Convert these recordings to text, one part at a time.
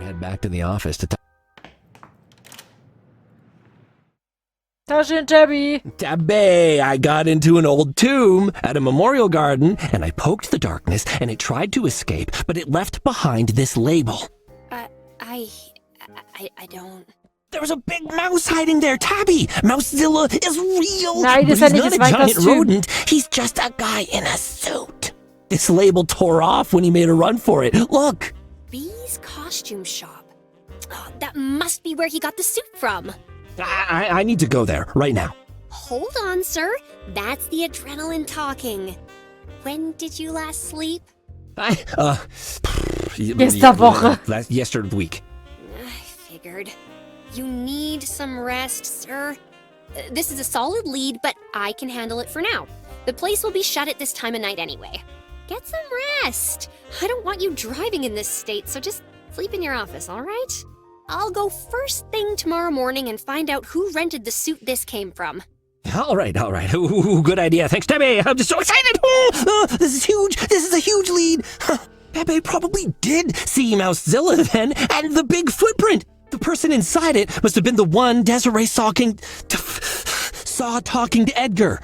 Head back to the office to Tasche, Tabby. Tabby, I got into an old tomb at a memorial garden, and I poked the darkness, and it tried to escape, but it left behind this label. I don't... There was a big mouse hiding there, Tabby! Mousezilla is real! Nein, But ist er he's nicht, not es a war ein giant Kostüm. rodent, he's just a guy in a suit. This label tore off when he made a run for it. Look! B's costume shop. Oh, that must be where he got the suit from. I need to go there, right now. Hold on, sir. That's the adrenaline talking. When did you last sleep? Gestern Woche. Yesterday week. I figured. You need some rest, sir. This is a solid lead, but I can handle it for now. The place will be shut at this time of night anyway. Get some rest. I don't want you driving in this state, so just sleep in your office, all right? I'll go first thing tomorrow morning and find out who rented the suit this came from. All right. Ooh, good idea. Thanks, Tabby. I'm just so excited. This is huge. This is a huge lead. Tabby probably did see Mousezilla then, and the big footprint. The person inside it must have been the one Desiree saw talking to Edgar.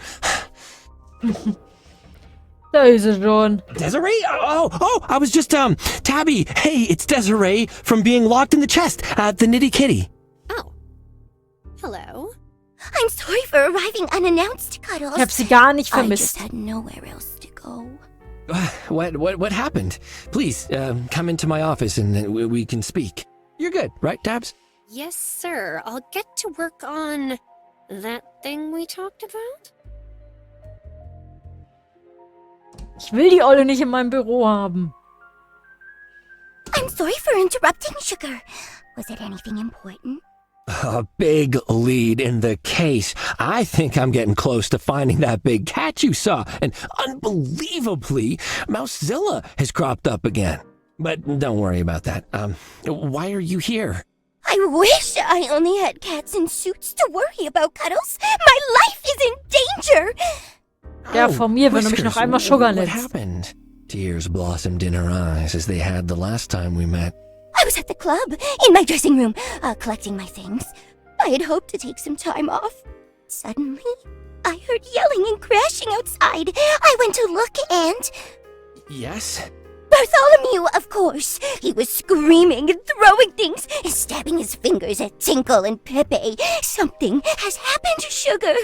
Da ist er schon. Desiree? Oh, I was just, Tabby, hey, it's Desiree from being locked in the chest at the Nitty Kitty. Oh. Hello. I'm sorry for arriving unannounced, Cuddles. Ich hab sie gar nicht I just vermisst. had nowhere else to go. What happened? Please, come into my office and we can speak. You're good, right, Tabs? Yes, sir. I'll get to work on that thing we talked about. Ich will die Olle nicht in meinem Büro haben. I'm sorry for interrupting, Sugar. Was it anything important? A big lead in the case. I think I'm getting close to finding that big cat you saw. And unbelievably, Mousezilla has cropped up again. But don't worry about that. Why are you here? I wish I only had cats in suits to worry about, Cuddles. My life is in danger. Ja, von mir, wenn du mich noch einmal sugar What lässt. happened? Tears blossomed in her eyes as they had the last time we met. I was at the club, in my dressing room, collecting my things. I had hoped to take some time off. Suddenly, I heard yelling and crashing outside. I went to look and... Yes? Bartholomew, of course. He was screaming and throwing things, and stabbing his fingers at Tinkle and Pepe. Something has happened to Sugar,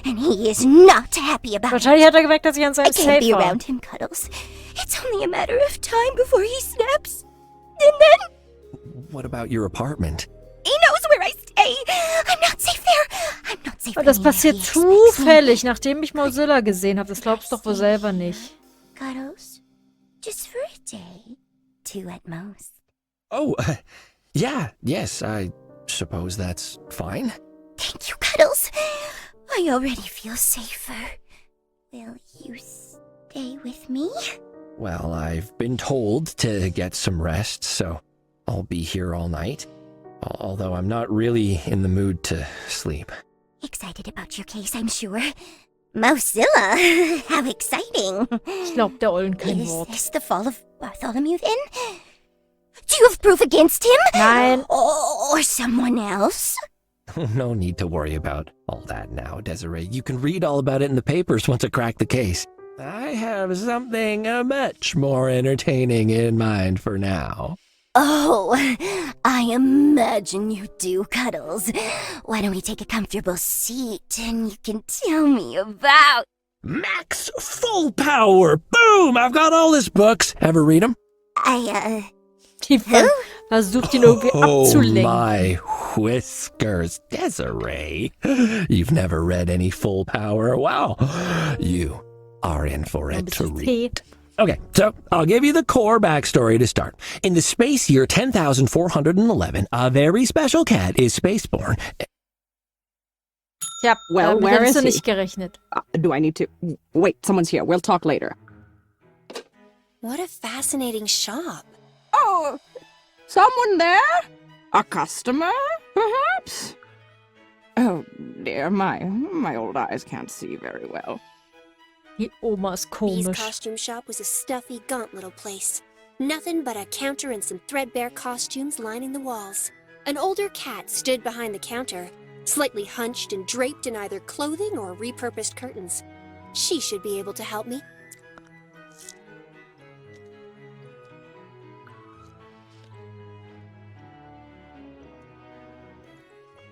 and he is not happy about it. Wahrscheinlich hat er gemerkt, dass ich an I seinem can't be Safe war. around him, Cuddles. It's only a matter of time before he snaps. And then What about your apartment? he knows where I stay. I'm not safe there. I'm not safe Aber das anywhere. passiert He expects me. zufällig, nachdem ich Mozilla gesehen habe. Das glaubst du doch wohl selber nicht. Cuddles, just for a day. 2 at most. Oh, yes, I suppose that's fine. Thank you, Cuddles. I already feel safer. Will you stay with me? Well, I've been told to get some rest, so I'll be here all night. Although I'm not really in the mood to sleep. Excited about your case, I'm sure. Mousezilla, how exciting. Ich glaub der Ollen kein Is Wort. this the fall of Bartholomew then? Do you have proof against him? Nein. Or someone else? No need to worry about all that now, Desiree. You can read all about it in the papers once I crack the case. I have something much more entertaining in mind for now. Oh, I imagine you do, Cuddles. Why don't we take a comfortable seat and you can tell me about... Max Full Power! Boom! I've got all his books. Ever read them? Die versucht ihn irgendwie abzulenken. my whiskers, Desiree. You've never read any Full Power? Wow. You are in for a treat. Okay, so I'll give you the core backstory to start. In the space year 10,411, a very special cat is spaceborn. Ja, Well, damit where hättest du is he? nicht gerechnet. Do I need to... Wait, someone's here. We'll talk later. What a fascinating shop. Oh, someone there? A customer, perhaps? Oh, dear, my old eyes can't see very well. Die Oma ist Bee's komisch. costume shop was a stuffy, gaunt little place. Nothing but a counter and some threadbare costumes lining the walls. An older cat stood behind the counter, slightly hunched and draped in either clothing or repurposed curtains. She should be able to help me.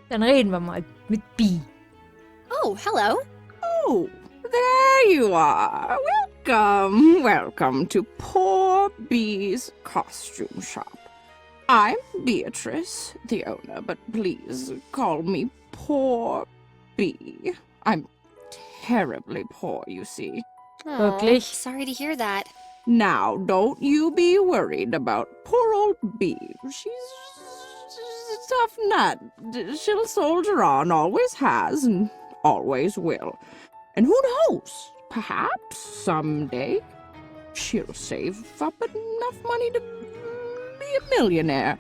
Dann reden wir mal mit Bee. Oh, hello. Oh, there you are. Welcome, welcome to poor Bee's costume shop. I'm Beatrice, the owner, but please call me Poor Bee. I'm terribly poor, you see. Aw, Wirklich? sorry to hear that. Now, don't you be worried about poor old Bee. She's a tough nut. She'll soldier on, always has, and always will. And who knows? Perhaps someday she'll save up enough money to be a millionaire.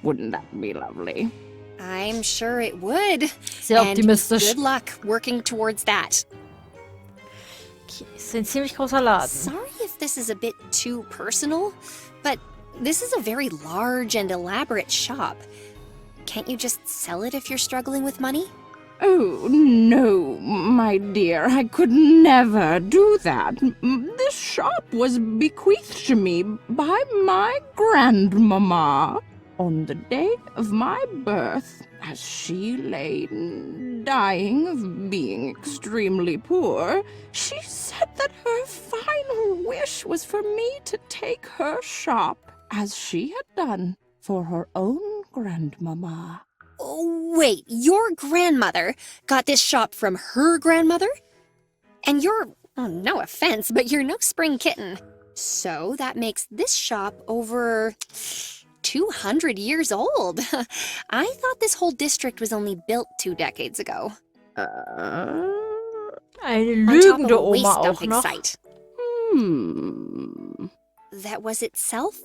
Wouldn't that be lovely? I'm sure it would. Sehr And optimistisch. good luck working towards that. Okay, ist ein ziemlich großer Laden. Sorry if this is a bit too personal, but this is a very large and elaborate shop. Can't you just sell it if you're struggling with money? Oh, no, my dear, I could never do that. This shop was bequeathed to me by my grandmama. On the day of my birth, as she lay dying of being extremely poor, she said that her final wish was for me to take her shop, as she had done for her own grandmama. Oh, wait, your grandmother got this shop from her grandmother? And you're, oh, no offense, but you're no spring kitten. So that makes this shop over 200 years old. I thought this whole district was only built 2 decades ago. Eine On top of lügende a waste Oma auch dumping noch. site. That was itself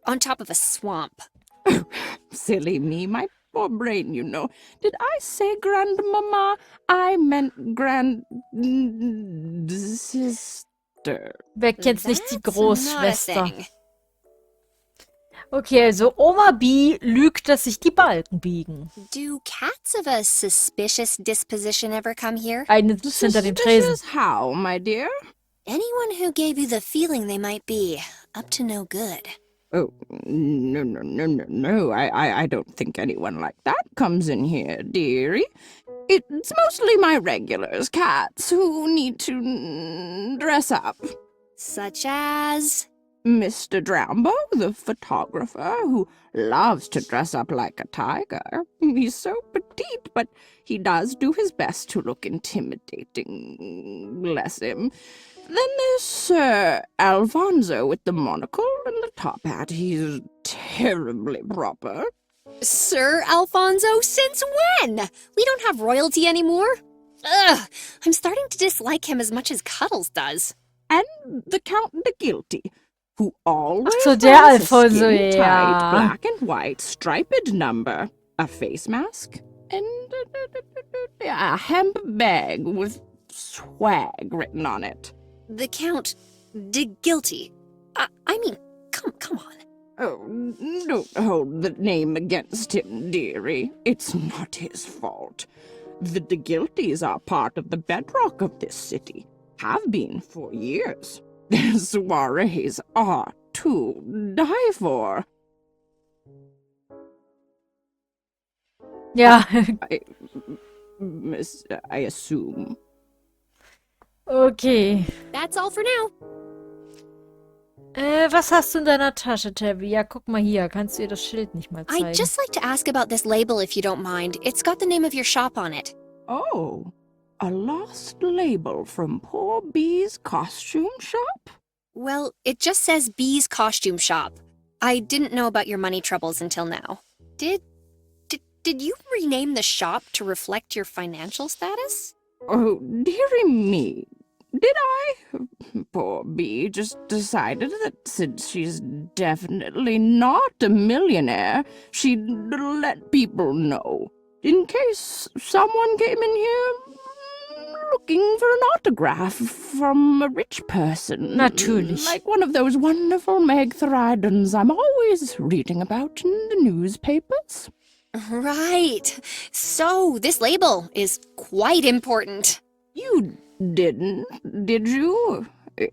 on top of a swamp. Silly me, my poor brain, you know. Did I say grandmama? I meant grandsister. Wer kennt's nicht, die That's not a Großschwester. thing. Okay, also Oma Bee lügt, dass sich die Balken biegen. Do cats of a suspicious disposition ever come here? Eine sitzt hinter dem Tresen. Suspicious how, my dear? Anyone who gave you the feeling they might be up to no good. Oh, no. I don't think anyone like that comes in here, dearie. It's mostly my regulars, cats, who need to dress up. Such as... Mr. Drambo, the photographer, who loves to dress up like a tiger. He's so petite, but he does do his best to look intimidating, bless him. Then there's Sir Alfonso with the monocle and the top hat. He's terribly proper. Sir Alfonso, since when? We don't have royalty anymore. Ugh, I'm starting to dislike him as much as Cuddles does. And the Count de Guilty, who always So, der wears a Alfonso, skin-tight ja. black and white striped number, a face mask, and a hemp bag with swag written on it. The Count de Guilty. I mean, come on. Oh, don't hold the name against him, dearie. It's not his fault. The de Guilties are part of the bedrock of this city. Have been for years. Their soirees are to die for. Ja, I assume. okay. That's all for now. Was hast du in deiner Tasche, Tabby? Ja, guck mal hier. Kannst du ihr das Schild nicht mal zeigen? I'd just like to ask about this label if you don't mind. It's got the name of your shop on it. Oh, a lost label from poor Bee's costume shop? Well, it just says Bee's Costume Shop. I didn't know about your money troubles until now. Did you rename the shop to reflect your financial status? Oh, dearie me. Did I? Poor Bee just decided that since she's definitely not a millionaire, she'd let people know. In case someone came in here looking for an autograph from a rich person. Natürlich. Like one of those wonderful Mäusekostüms I'm always reading about in the newspapers. Right. So, this label is quite important. You didn't, did you?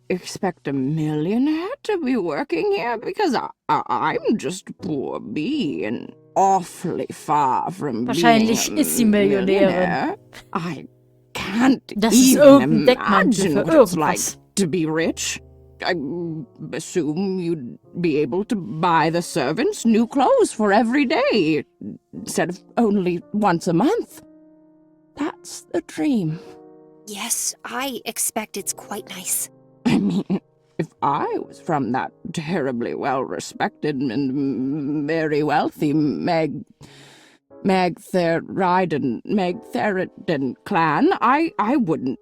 Expect a millionaire to be working here? Because I'm just a poor bee and awfully far from Wahrscheinlich being a ist sie Millionärin. millionaire. I can't Das ist even irgendein Deckmantel imagine für what it's like irgendwas. to be rich. I assume you'd be able to buy the servants new clothes for every day instead of only once a month. That's the dream. Yes, I expect it's quite nice. I mean, if I was from that terribly well-respected and very wealthy Mäusekostüm clan, I wouldn't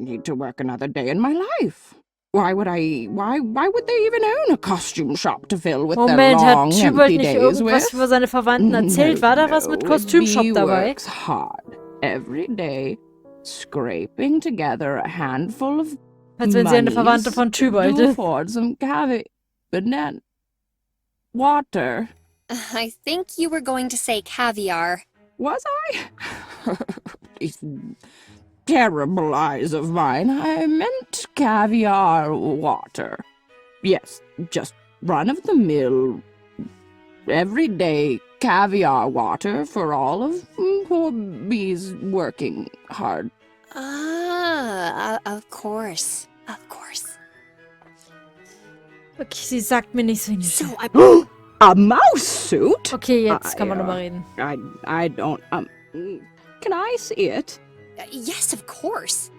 need to work another day in my life. Why would they even own a costume shop to fill with their Moment, hat long, Tybalt empty nicht days irgendwas with? über seine Verwandten erzählt? War da was mit Kostümshop He dabei? works hard every day, scraping together a handful of Als wenn sie eine Verwandte von Tybalt to ist. afford some banana water. I think you were going to say caviar. Was I? These terrible eyes of mine. I meant caviar water. Yes, just run-of-the-mill, everyday caviar water for all of poor bees working hard. Of course. Of course. Okay, sie sagt mir nicht so viel. So, A mouse suit? Okay, jetzt kann man nochmal reden. I don't, can I see it? Yes, of course.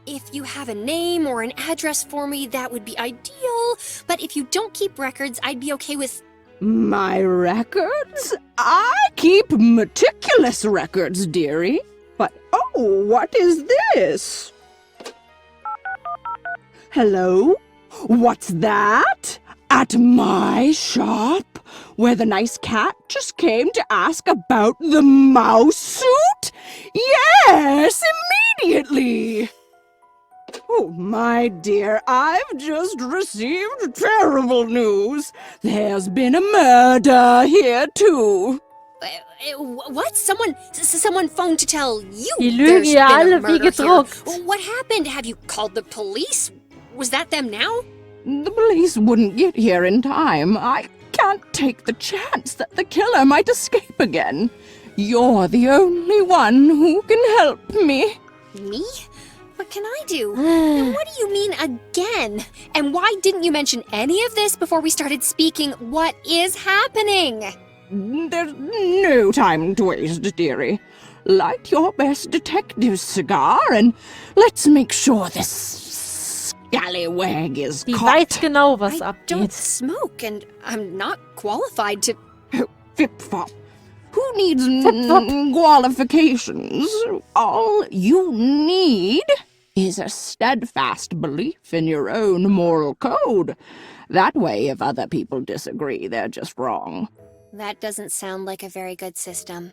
If you have a name or an address for me, that would be ideal. But if you don't keep records, I'd be okay with... My records? I keep meticulous records, dearie. But, oh, what is this? Hello? What's that? At my shop? Where the nice cat just came to ask about the mouse suit? Yes, immediately! Oh, my dear, I've just received terrible news. There's been a murder here, too. What? Someone phoned to tell you Die there's lügen been ja a alle wie murder here. gedruckt. What happened? Have you called the police? Was that them now? The police wouldn't get here in time. I can't take the chance that the killer might escape again. You're the only one who can help me. Me? What can I do? And what do you mean again? And why didn't you mention any of this before we started speaking? What is happening? There's no time to waste, dearie. Light your best detective cigar and let's make sure this scallywag is Die caught. weiß genau, was I don't abgeht. smoke, and I'm not qualified to... Fip-fop. Who needs qualifications? All you need is a steadfast belief in your own moral code. That way, if other people disagree, they're just wrong. That doesn't sound like a very good system.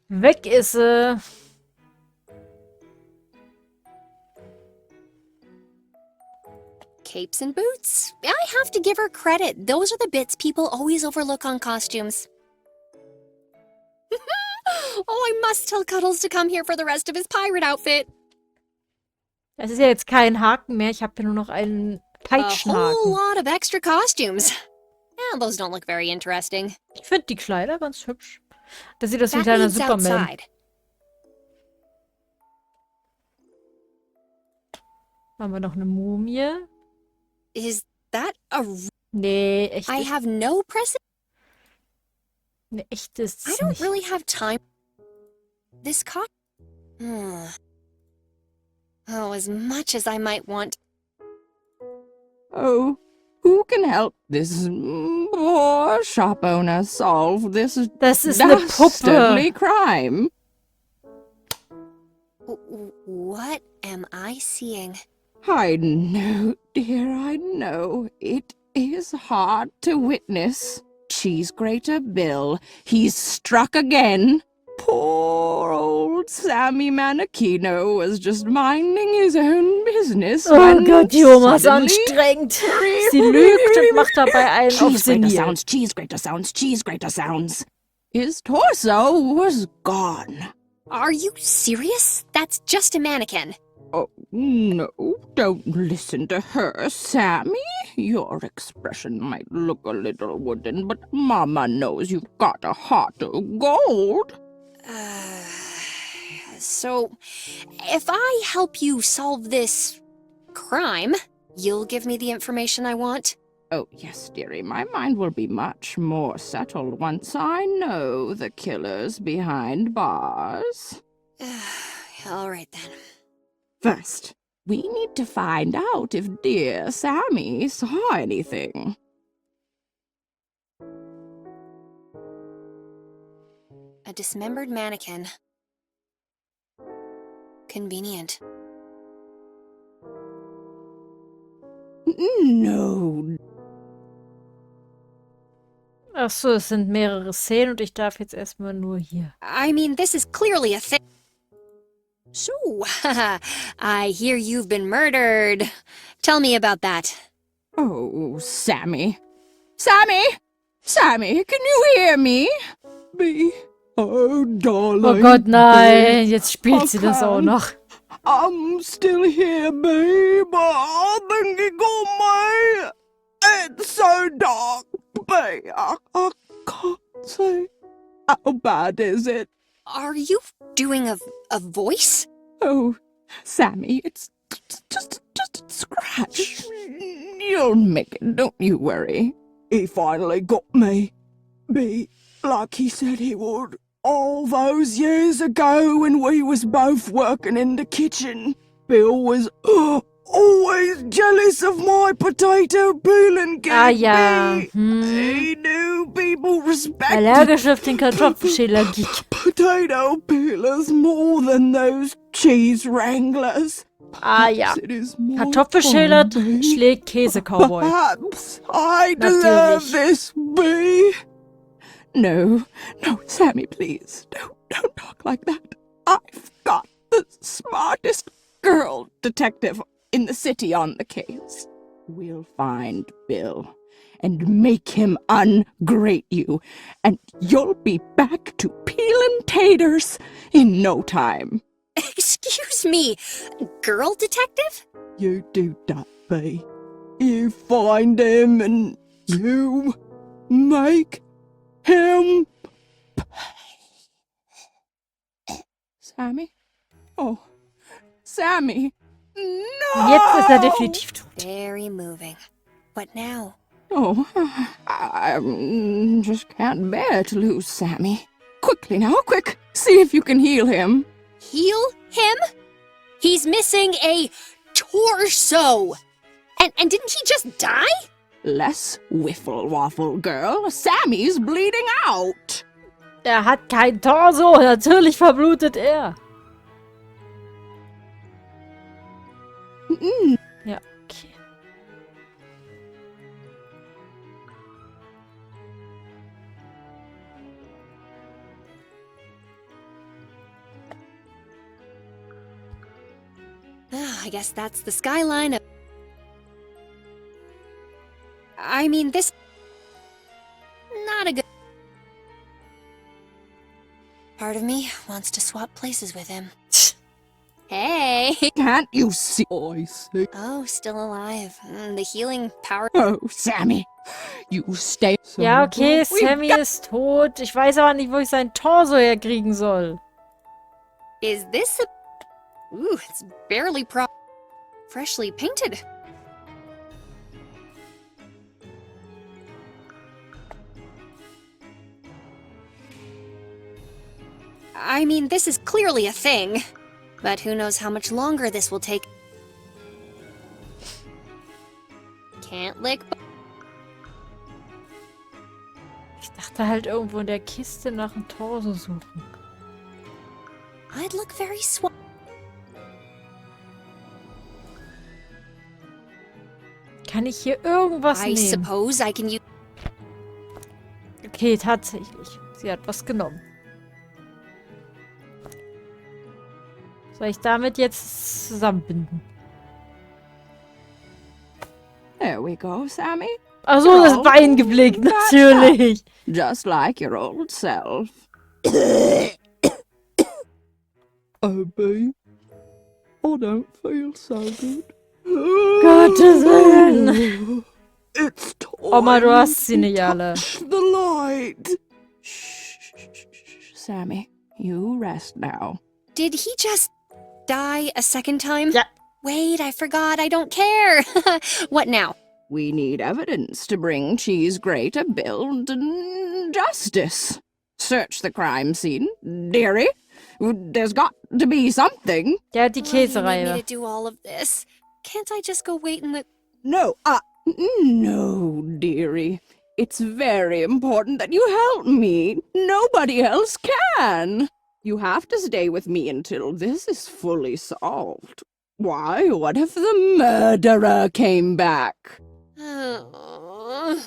Weg ist sie. Capes and boots? I have to give her credit. Those are the bits people always overlook on costumes. Oh, I must tell Cuddles to come here for the rest of his pirate outfit. Es ist ja jetzt kein Haken mehr. Ich habe hier nur noch einen A whole Peitschenhaken. lot of extra costumes. Yeah, those don't look very interesting. Ich finde die Kleider ganz hübsch. Da sieht das wie ein That kleiner leads Superman. outside. Haben wir noch eine Mumie? Is that a... Nee, echt I ist, have no precedent. nee, echt ist I es don't nicht. really have time. This cost... Oh, as much as I might want... Oh, who can help this poor shop owner solve this Das ist eine dastardly Puppe. crime? What am I seeing? I know, dear, I know. It is hard to witness. Cheese grater Bill, he's struck again. Poor old Sammy Manakino was just minding his own business. Oh Gott, die Oma ist anstrengend. Sie lügt und macht dabei einen auf Cheese grater senil. sounds, cheese grater sounds, cheese grater sounds. His torso was gone. Are you serious? That's just a mannequin. Oh, no, don't listen to her, Sammy. Your expression might look a little wooden, but Mama knows you've got a heart of gold. So, if I help you solve this crime, you'll give me the information I want? Oh, yes, dearie, my mind will be much more settled once I know the killers behind bars. All right, then. First, we need to find out if dear Sammy saw anything. A dismembered mannequin. Convenient. No. Ach so, es sind mehrere Szenen und ich darf jetzt erstmal nur hier. I mean, this is clearly a thing. So, I hear you've been murdered. Tell me about that. Oh, Sammy. Sammy! Sammy, can you hear me? Me? Oh, darling. Oh Gott, nein, jetzt spielt sie das auch noch. I'm still here, babe. I'm thinking of me. It's so dark, babe. I can't see. How bad is it? Are you doing a voice? Oh, Sammy, it's just a scratch. You'll make it, don't you worry. He finally got me. Be like he said he would. All those years ago when we was both working in the kitchen. Bill was always jealous of my potato peeling gig. Ah ja. He knew people respected Allergisch auf den Kartoffelschäler-Geek. potato peelers more than those cheese wranglers. Ah ja. It is my Kartoffelschäler fault, babe. schlägt Käse-Cowboy. Perhaps I deserve Natürlich. this, Bee. No, Sammy, please, don't talk like that. I've got the smartest girl detective in the city on the case. We'll find Bill and make him ungrate you, and you'll be back to peeling taters in no time. Excuse me, girl detective? You do that, Bee. You find him and you make him pay. Sammy? Oh, Sammy. No! Jetzt ist er definitiv tot. Very moving. What now? Oh, I just can't bear to lose Sammy. Quickly now, quick! See if you can heal him. Heal him? He's missing a torso. And didn't he just die? Less wiffle waffle, girl. Sammy's bleeding out. Er hat kein Torso. Natürlich verblutet er. Ja, okay. I guess that's the skyline of... I mean, this... Not a good... Part of me wants to swap places with him. Hey! Can't you see? I see. Oh, still alive. The healing power... Oh, Sammy, you stay. Ja, okay, We've Sammy got- ist tot. Ich weiß aber nicht, wo ich sein Torso herkriegen soll. Is this a... Ooh, it's barely freshly painted. I mean, this is clearly a thing. But who knows how much longer this will take. Can't lick... Ich dachte halt irgendwo in der Kiste nach einem Torso suchen. I'd look very Kann ich hier irgendwas I nehmen? suppose I can use... Okay, tatsächlich. Sie hat was genommen. Soll ich damit jetzt zusammenbinden? There we go, Sammy. Ach so, das Bein geblickt, natürlich. Just like your old self. Abby, I don't feel so good. Gottes Willen. It's time Oma, du hast sie nicht alle. the light. Shh, Sammy, you rest now. Did he just die a second time? Yeah. Wait, I forgot. I don't care. What now? We need evidence to bring Cheese Grater Bill to justice. Search the crime scene, dearie. There's got to be something. Der hat die Why do you need me Käsereibe. to do all of this? Can't I just go wait in the... No, no, dearie. It's very important that you help me. Nobody else can. You have to stay with me until this is fully solved. Why, what if the murderer came back? Oh.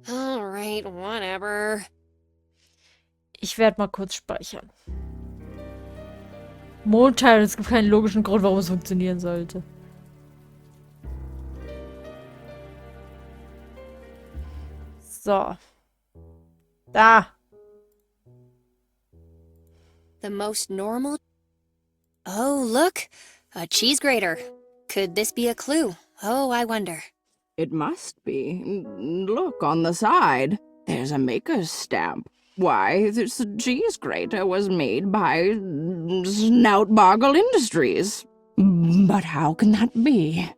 All right, whatever. Ich werde mal kurz speichern. Mondteil, es gibt keinen logischen Grund, warum es funktionieren sollte. So. Da. The most normal... Oh, look! A cheese grater. Could this be a clue? Oh, I wonder. It must be. Look, on the side, there's a maker's stamp. Why, this cheese grater was made by Snoutboggle Industries. But how can that be?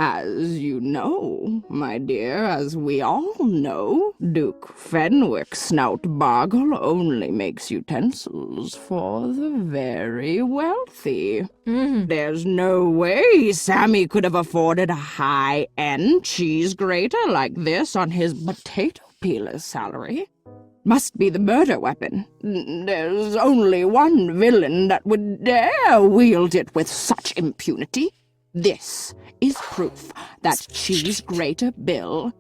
As you know, my dear, as we all know, Duke Fenwick Snoutboggle only makes utensils for the very wealthy. There's no way Sammy could have afforded a high-end cheese grater like this on his potato peeler's salary. Must be the murder weapon. There's only one villain that would dare wield it with such impunity. This is proof that Cheese Grater Bill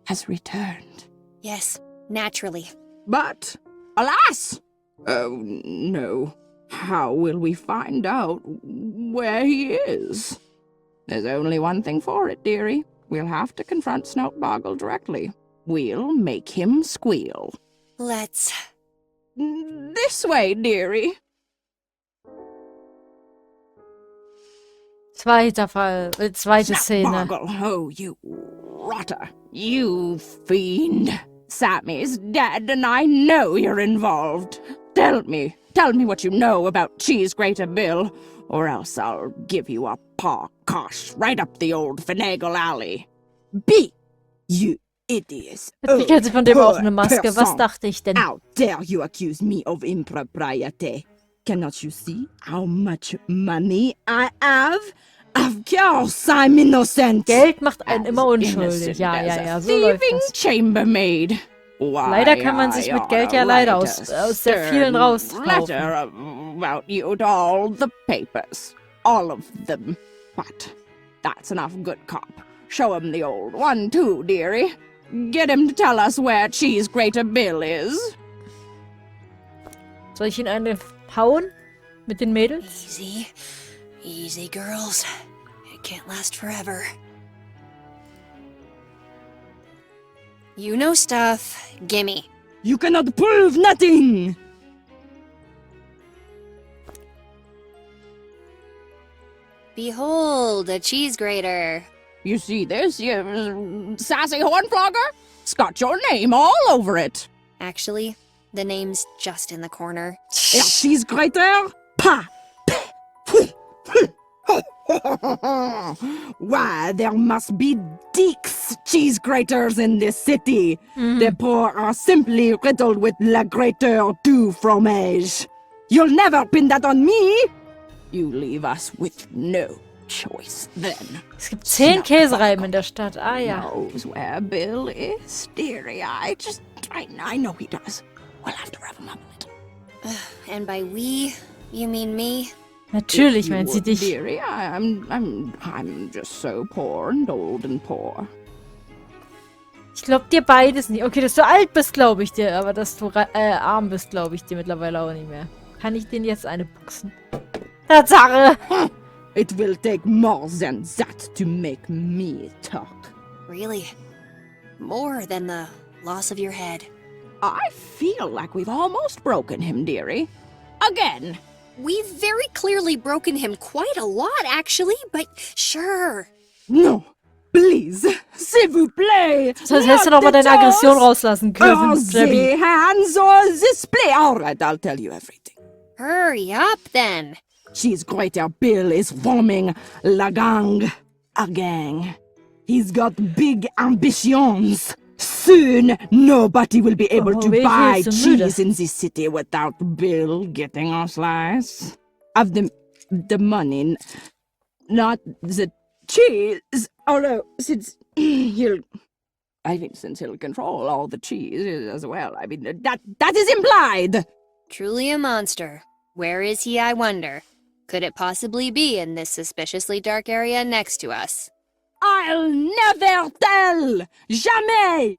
has returned. Yes, naturally. But, alas! Oh, no. How will we find out where he is? There's only one thing for it, dearie. We'll have to confront Snoutboggle directly. We'll make him squeal. Let's... This way, dearie. Zweiter Fall. Zweite Szene. Snoutboggle, oh, you rotter. You fiend. Sammy's dead, and I know you're involved. Tell me what you know about Cheese Grater Bill, or else I'll give you a paw cosh right up the old finagle alley. Be you idiots. Jetzt kriegt sie von dem auch eine Maske. Was dachte ich denn? How dare you accuse me of impropriety? Cannot you see how much money I have? Of course I'm innocent. Geld macht einen immer unschuldig. Ja, so läuft das. Chambermaid. Leider kann man sich mit Geld ja leider aus der vielen rauskaufen. About you to all the papers. All of them. But that's enough good cop. Show him the old one too, dearie. Get him to tell us where Cheese Grater Bill is. Soll ich ihn eine hauen? Mit den Mädels? Easy, girls. It can't last forever. You know stuff. Gimme. You cannot prove nothing! Behold, a cheese grater. You see this, you sassy hornflogger? It's got your name all over it. Actually, the name's just in the corner. Cheese grater? Pa! Why, there must be Deeks cheese graters in this city. The poor are simply riddled with la grater du fromage. You'll never pin that on me. You leave us with no choice then. Es gibt 10 Käsereiben in der Stadt. Ah ja. Knows where Bill is, dearie. I know he does. We'll have to rev him up a little. And by we, you mean me? Natürlich meint sie dich. Dearie, I'm just so poor and old and poor. Ich glaub dir beides nicht. Okay, dass du alt bist, glaube ich dir. Aber dass du arm bist, glaube ich dir mittlerweile auch nicht mehr. Kann ich den jetzt eine buchsen? Tatsache. It will take more than that to make me talk. Really? More than the loss of your head. I feel like we've almost broken him, dearie. Again. We've very clearly broken him quite a lot, actually, but sure. No, please, s'il vous plaît. Das heißt, hättest du noch mal deine Aggression rauslassen können, the Tabby. hands or this play. All right, I'll tell you everything. Hurry up, then. Cheese grater Bill is forming la gang. A gang. He's got big ambitions. Soon, nobody will be able to ich buy bin so müde. cheese in this city without Bill getting a slice of the money, not the cheese. Although since he'll control all the cheese as well. I mean, that is implied. Truly a monster. Where is he, I wonder? Could it possibly be in this suspiciously dark area next to us? I'll never tell! Jamais!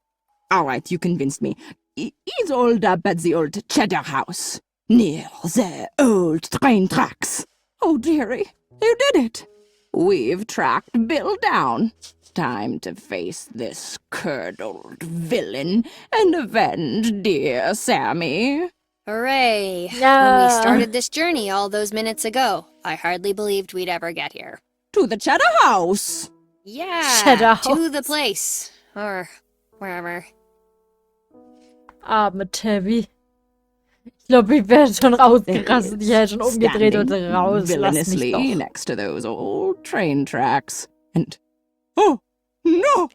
All right, you convinced me. He's holed up at the old Cheddar House, near the old train tracks. Oh, dearie, you did it. We've tracked Bill down. Time to face this curdled villain and avenge dear Sammy. Hooray! Yeah. When we started this journey all those minutes ago, I hardly believed we'd ever get here. To the Cheddar House! Yeah, Cheddar to the place. Or wherever. Arme Tabby. Ich glaube, ich wäre schon rausgerastet. Ich hätte schon umgedreht und raus. Lass mich Villainously doch. next to those old train tracks. And, oh, no!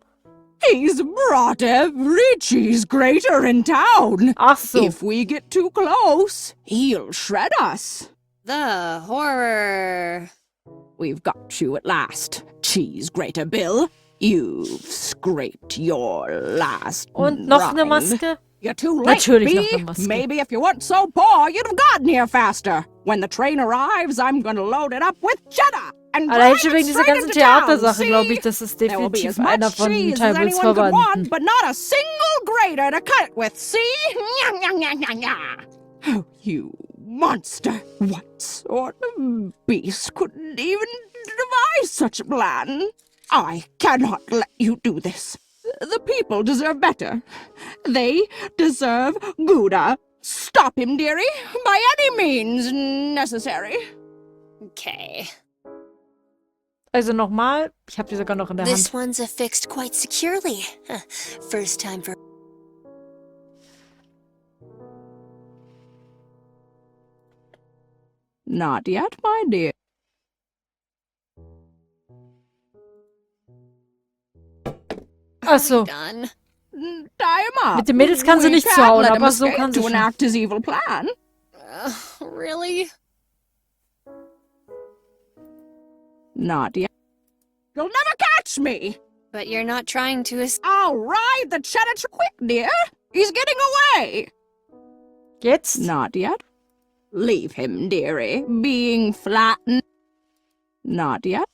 He's brought every cheese grater in town. Ach so. If we get too close, he'll shred us. The horror. We've got you at last, cheese grater Bill. You've scraped your last Und noch eine rind. Maske? You're too late, Natürlich noch Bee. eine Maske. Maybe if you weren't so poor, you'd have gotten here faster. When the train arrives, I'm gonna load it up with cheddar and Allein drive schon it wegen dieser straight ganzen into town, Theatersache, see? glaube ich, das ist There will be as definitiv einer much von cheese as Tybals anyone could want, Verwandten. but not a single grater to cut it with, see? Nya, nya, nya, nya, nya. Oh, you monster. What sort of beast could even devise such a plan? I cannot let you do this. The people deserve better. They deserve Gouda. Stop him, dearie, by any means necessary. Okay. Also nochmal, ich habe die sogar noch in der This Hand. one's affixed quite securely. Huh. First time for... Not yet, my dear. Ach so, Done. Tie him up. Mit den Mädels kann sie We nicht can't zuhauen, let him aber so escape kann sie to schon. enact his evil plan. Really? Not yet. You'll never catch me. But you're not trying to I'll ride the cheddar quick, dear. He's getting away. Jetzt? Not yet. Leave him, dearie, being flattened. Not yet.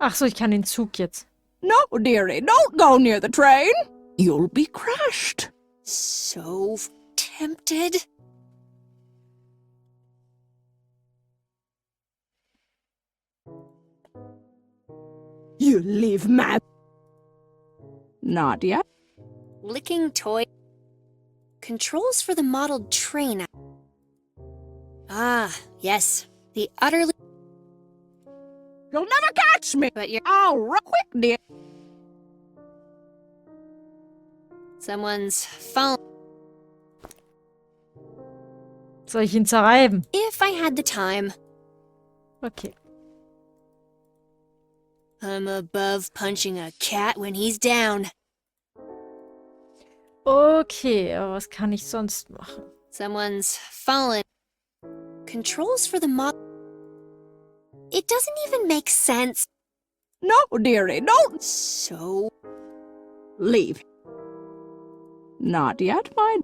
Ach so, ich kann den Zug jetzt. No, dearie, don't go near the train. You'll be crushed. So tempted. You leave my... Not yet. Licking toy. Controls for the modeled train. Ah, yes. The utterly... You'll never catch me. But you're... I'll run quick, dear. Someone's phone. Soll ich ihn zerreiben? If I had the time. Okay. I'm above punching a cat when he's down. Okay, aber was kann ich sonst machen? Someone's fallen. Controls for the mod... It doesn't even make sense. No, dearie, don't So... leave. Not yet, my...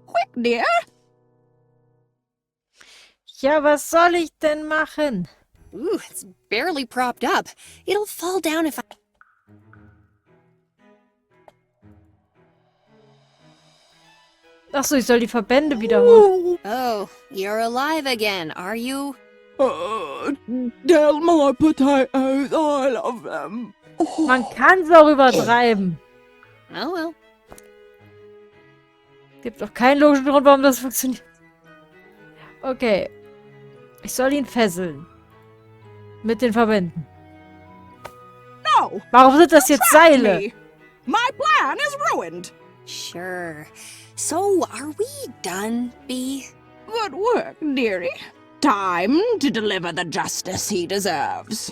Quick, dear. Ja, was soll ich denn machen? Ooh, it's barely propped up. It'll fall down if I... Achso, ich soll die Verbände wiederholen. Oh, you're alive again, are you? Tell my potatoes I love them. Man kann es auch übertreiben. Oh well. Gibt doch keinen logischen Grund, warum das funktioniert. Okay. Ich soll ihn fesseln. Mit den Verbänden. No! Warum sind das jetzt Seile? Me. My plan is ruined. Sure. So, are we done, Bee? Good work, dearie. Time to deliver the justice he deserves.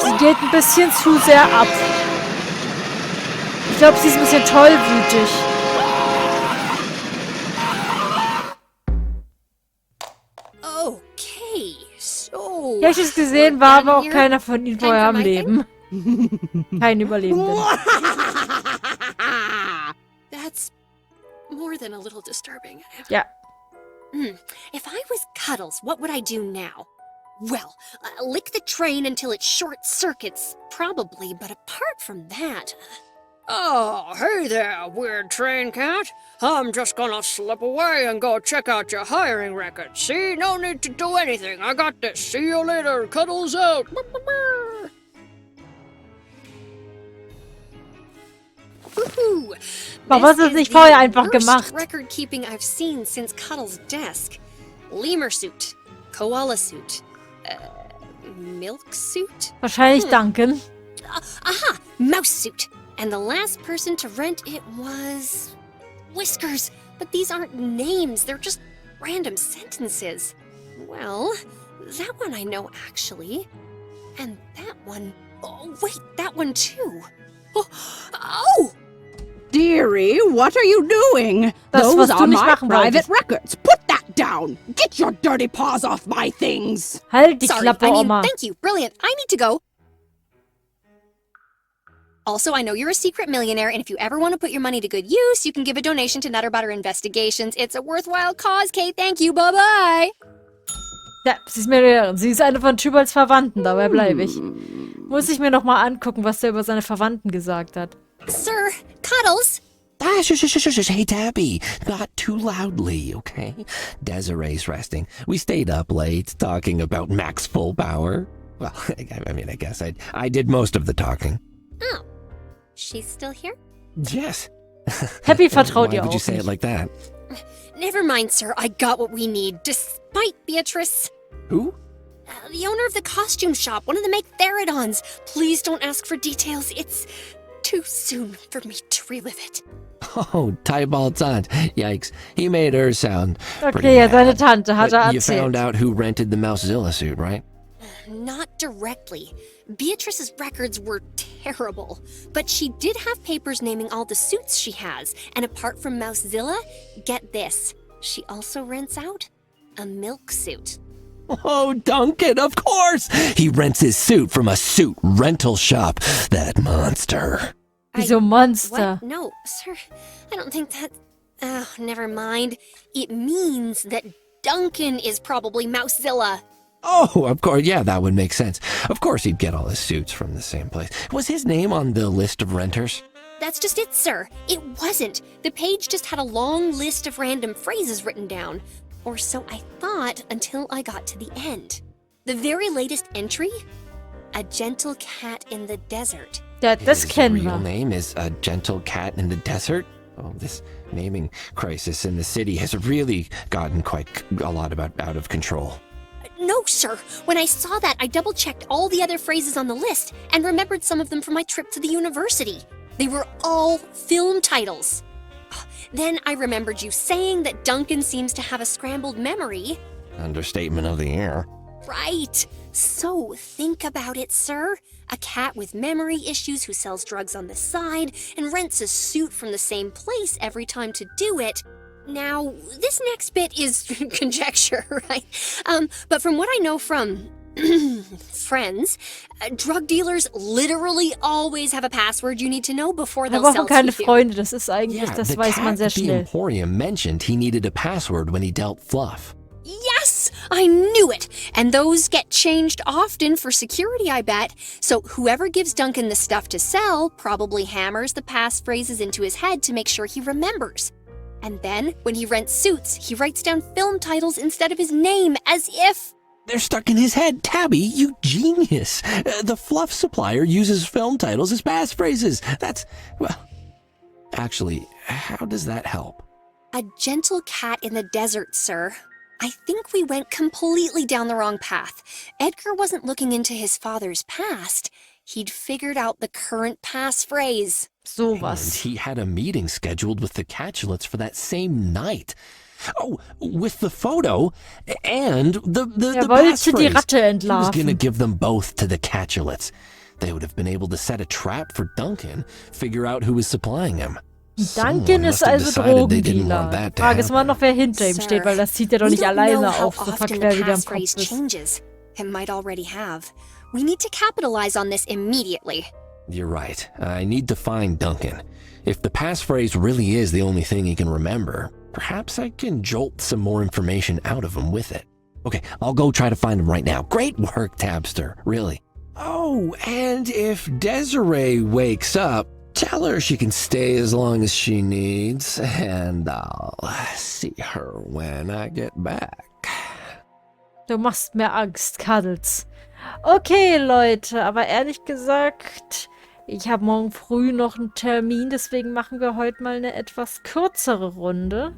Sie geht ein bisschen zu sehr ab. Ich glaube, sie ist ein bisschen tollwütig. Okay, so... Ja, ich habe es gesehen, war aber auch Here. keiner von ihnen vorher am Leben. Kein Überlebenden. That's more than a little disturbing. Ja. If I was Cuddles, what would I do now? Well, lick the train until it short circuits, probably, but apart from that... Oh, hey there, weird train cat. I'm just gonna slip away and go check out your hiring record. See, no need to do anything. I got this. See you later. Cuddles out. Woohoo! Warum hast du This es nicht is vorher the einfach worst gemacht? record keeping I've seen since Cuddles' desk. Lemur suit, koala suit, milk suit. Wahrscheinlich Duncan. Aha! Mouse suit. And the last person to rent it was... Whiskers. But these aren't names. They're just random sentences. Well, that one I know, actually. And that one... Oh, wait, that one too. Oh! Dearie, what are you doing? Das, Those was du are nicht my machen private wolltest. records. Put that down. Get your dirty paws off my things. Halt die Sorry, Klappe, I mean, Oma. thank you. Brilliant. I need to go. Also, I know you're a secret millionaire, and if you ever want to put your money to good use, you can give a donation to Nutter Butter Investigations. It's a worthwhile cause, Kate. Thank you. Bye-bye. Ja, sie ist Millionärin. Sie ist eine von Tüberls Verwandten. Dabei bleibe ich. Muss ich mir noch mal angucken, was der über seine Verwandten gesagt hat. Sir, Cuddles. Ah, shush. Hey, Tabby. Not too loudly, okay? Desiree's resting. We stayed up late talking about Mac's full power. Well, I mean, I guess I did most of the talking. Oh, she's still here? Yes. Happy vertraut Why ihr would you auch say it nicht. like that? Never mind, sir. I got what we need, despite Beatrice. Who? The owner of the costume shop, one of the Megatherodons. Please don't ask for details. It's too soon for me to relive it. Oh, Tybald's aunt. Yikes. He made her sound pretty Okay, ja, seine mad. Tante hat But er you found erzählt. out who rented the Mousezilla suit, right? Not directly. Beatrice's records were terrible, but she did have papers naming all the suits she has. And apart from Mousezilla, get this. She also rents out a milk suit. Oh, Duncan, of course! He rents his suit from a suit rental shop. That monster. Wieso Monster? What? No, sir. I don't think that... Oh, never mind. It means that Duncan is probably Mousezilla. Oh, of course. Yeah, that would make sense. Of course he'd get all his suits from the same place. Was his name on the list of renters? That's just it, sir. It wasn't. The page just had a long list of random phrases written down. Or so I thought until I got to the end. The very latest entry? A gentle cat in the desert. Ja, das His kennen real wir. name is A Gentle Cat in the Desert? Oh, this naming crisis in the city has really gotten quite a lot out of control. No, sir. When I saw that, I double-checked all the other phrases on the list and remembered some of them from my trip to the university. They were all film titles. Then I remembered you saying that Duncan seems to have a scrambled memory. Understatement of the year. Right. So, think about it, sir. A cat with memory issues who sells drugs on the side and rents a suit from the same place every time to do it. Now, this next bit is conjecture, right? But from what I know from friends, drug dealers literally always have a password you need to know before Wir they'll brauchen sell keine to you. Freunde, das ist eigentlich, Yeah, das the weiß cat man sehr at the schnell. Emporium mentioned he needed a password when he dealt Fluff. Yes! I knew it! And those get changed often for security, I bet. So whoever gives Duncan the stuff to sell probably hammers the passphrases into his head to make sure he remembers. And then, when he rents suits, he writes down film titles instead of his name, as if... They're stuck in his head. Tabby, you genius. The fluff supplier uses film titles as passphrases. That's, well, actually, how does that help? A gentle cat in the desert, sir. I think we went completely down the wrong path. Edgar wasn't looking into his father's past. He'd figured out the current passphrase. And Sowas. he had a meeting scheduled with the Catulets for that same night. Oh, with the photo and the wollte die passphrase. Ratte He was going to entlarven. give them both to the Catulets. They would have been able to set a trap for Duncan, figure out who was supplying him. Duncan Someone ist must have also decided they didn't want Drogendealer. that to Frage ist mal happen. noch, wer hinter ihm steht, weil das zieht er doch We nicht don't know alleine how auf, so often the verquer wie der im Kopf passphrase ist. changes. It might already have. We need to capitalize on this immediately. You're right. I need to find Duncan. If the passphrase really is the only thing he can remember, perhaps I can jolt some more information out of him with it. Okay, I'll go try to find him right now. Great work, Tabster, really. Oh, and if Desiree wakes up, tell her she can stay as long as she needs, and I'll see her when I get back. Du machst mir Angst, Cuddles. Okay, Leute, aber ehrlich gesagt, ich habe morgen früh noch einen Termin, deswegen machen wir heute mal eine etwas kürzere Runde.